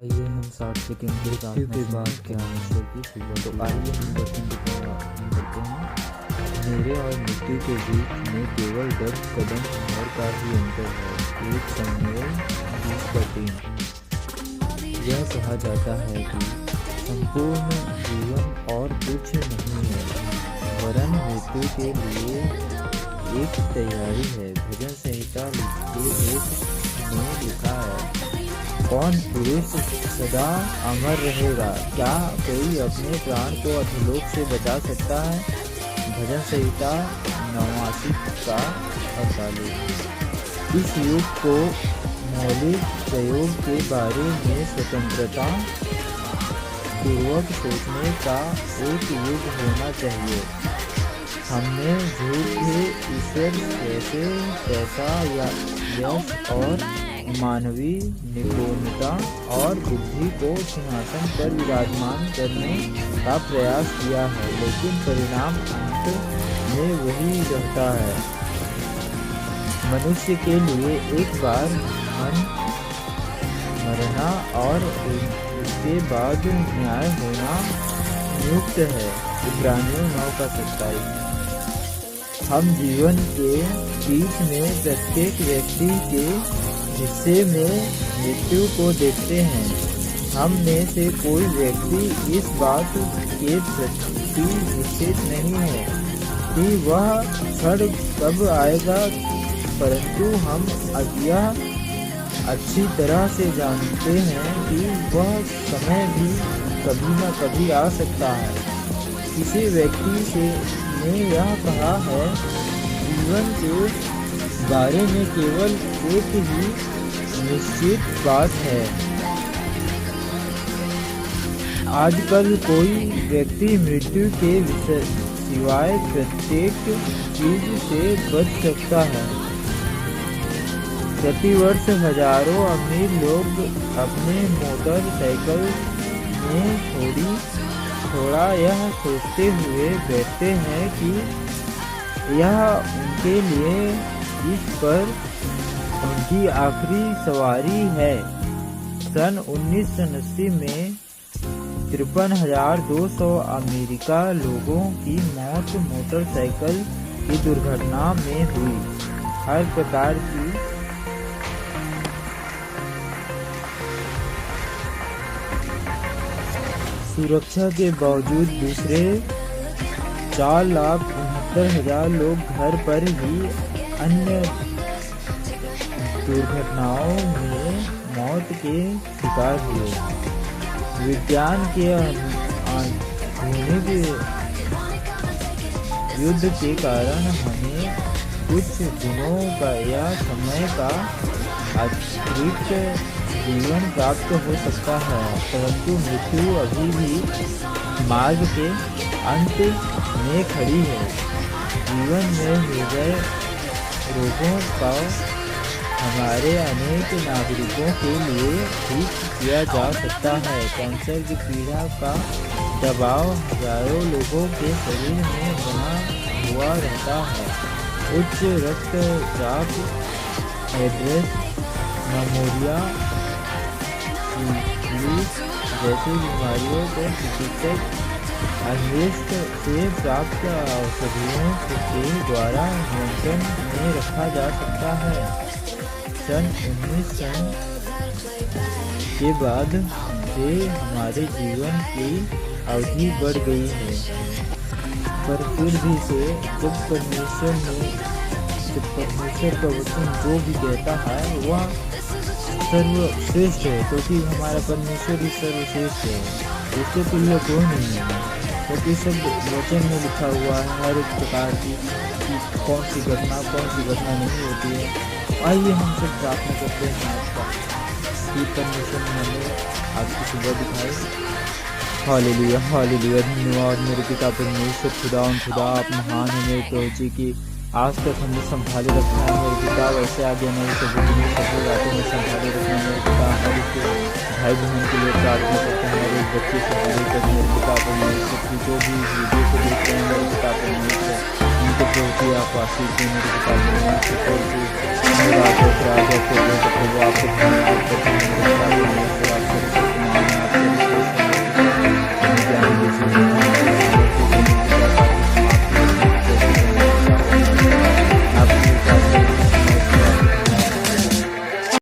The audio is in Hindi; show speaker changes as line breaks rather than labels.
आइए हम 60 सेकंड की प्रार्थना के बाद परमेश्वर की सुबह। तो आइए हम वचन की प्रार्थना करते हैं। मेरे और मृत्यु के बीच में केवल 10 कदम उम्र का ही अंतर है। 1 शमूएल 20:3। यह कहा जाता है कि संपूर्ण जीवन और कुछ नहीं है, वरन मृत्यु के लिए एक तैयारी है। भजन संहिता के 1 में लिखा है, कौन पुरुष सदा अमर रहेगा? क्या कोई अपने प्राण को अधोलोक से बचा सकता है? भजन संहिता 89 का 48। इस युग को मौलिक प्रयोग के बारे में स्वतंत्रता पूर्वक सोचने का एक युग होना चाहिए। हमने झूठे ईश्वर जैसे पैसा या यश और मानवीय निपुणता और बुद्धि को सिंहासन पर विराजमान करने का प्रयास किया है, लेकिन परिणाम अंत में वही रहता है। मनुष्य के लिए एक बार मरना और उसके बाद न्याय होना नियुक्त है। इब्रानियों 9:27। हम जीवन के बीच में प्रत्येक व्यक्ति के हिस्से में मृत्यु को देखते हैं। हम में से कोई व्यक्ति इस बात के प्रति निश्चित नहीं है कि वह क्षण कब आएगा, परंतु हम यह अच्छी तरह से जानते हैं कि वह समय भी कभी न कभी आ सकता है। किसी व्यक्ति ने यह कहा है, जीवन के बारे में केवल एक ही निश्चित बात है। आजकल कोई व्यक्ति मृत्यु के सिवाय प्रत्येक चीज से बच सकता है। प्रतिवर्ष हजारों अमीर लोग अपने मोटरसाइकिल में थोड़ा यह सोचते हुए बैठते हैं कि यह उनके लिए इस पर उनकी आखिरी सवारी है। सन 1980 में 53,200 अमेरिका लोगों की मौत मोटरसाइकिल की दुर्घटना में हुई। हर प्रकार की सुरक्षा के बावजूद दूसरे 4,69,000 लोग घर पर ही अन्य दुर्घटनाओं में मौत के शिकार हुए। विज्ञान के आधुनिक युद्ध के कारण हमें कुछ दिनों का या समय का अतिरिक्त जीवन प्राप्त हो सकता है, परंतु मृत्यु अभी भी मार्ग के अंत में खड़ी है। जीवन में हृदय रोगों का हमारे अनेक नागरिकों के लिए ठीक किया जा सकता है। कैंसर की पीड़ा का दबाव हजारों लोगों के शरीर में बना हुआ रहता है। उच्च रक्तचाप, एड्स, नमोनिया जैसी बीमारियों को चिकित्सक अन्वेष्ट से प्राप्त औषधियों के द्वारा नियंत्रण में रखा जा सकता है। सन 1900 के बाद से हमारे जीवन की अवधि बढ़ गई है, पर फिर भी से जब परमेश्वर का वचन जो भी कहता है वह सर्वश्रेष्ठ है, क्योंकि हमारा परमेश्वर ही सर्वश्रेष्ठ है। इसके तुल्य कोई नहीं है, क्योंकि सब वचन में लिखा हुआ है। हर एक प्रकार की कौन सी घटना नहीं होती है। आइए हम सब प्रार्थना करते हैं आपका कि परमेश्वर ने हमें आपकी सुबह दिखाई। Hallelujah, hallelujah. धन्यवाद मेरे पिता परमेश्वर। खुदा आप महान है मेरे प्रभु जी की। आज तक हमने संभाले रखना है मेरे पिता, वैसे आगे हमारे सभी बातों में संभाले रखना है मेरे पिता। हर एक भाई बहन के लिए प्रार्थना करते हैं, हर एक बच्चे से लेकर मेरे पिता परमेश्वर की जो भी वीडियो को देखते हैं मेरे पिता परमेश्वर, उनके प्रभु आप आशीष दें मेरे पिता परमेश्वर। आपको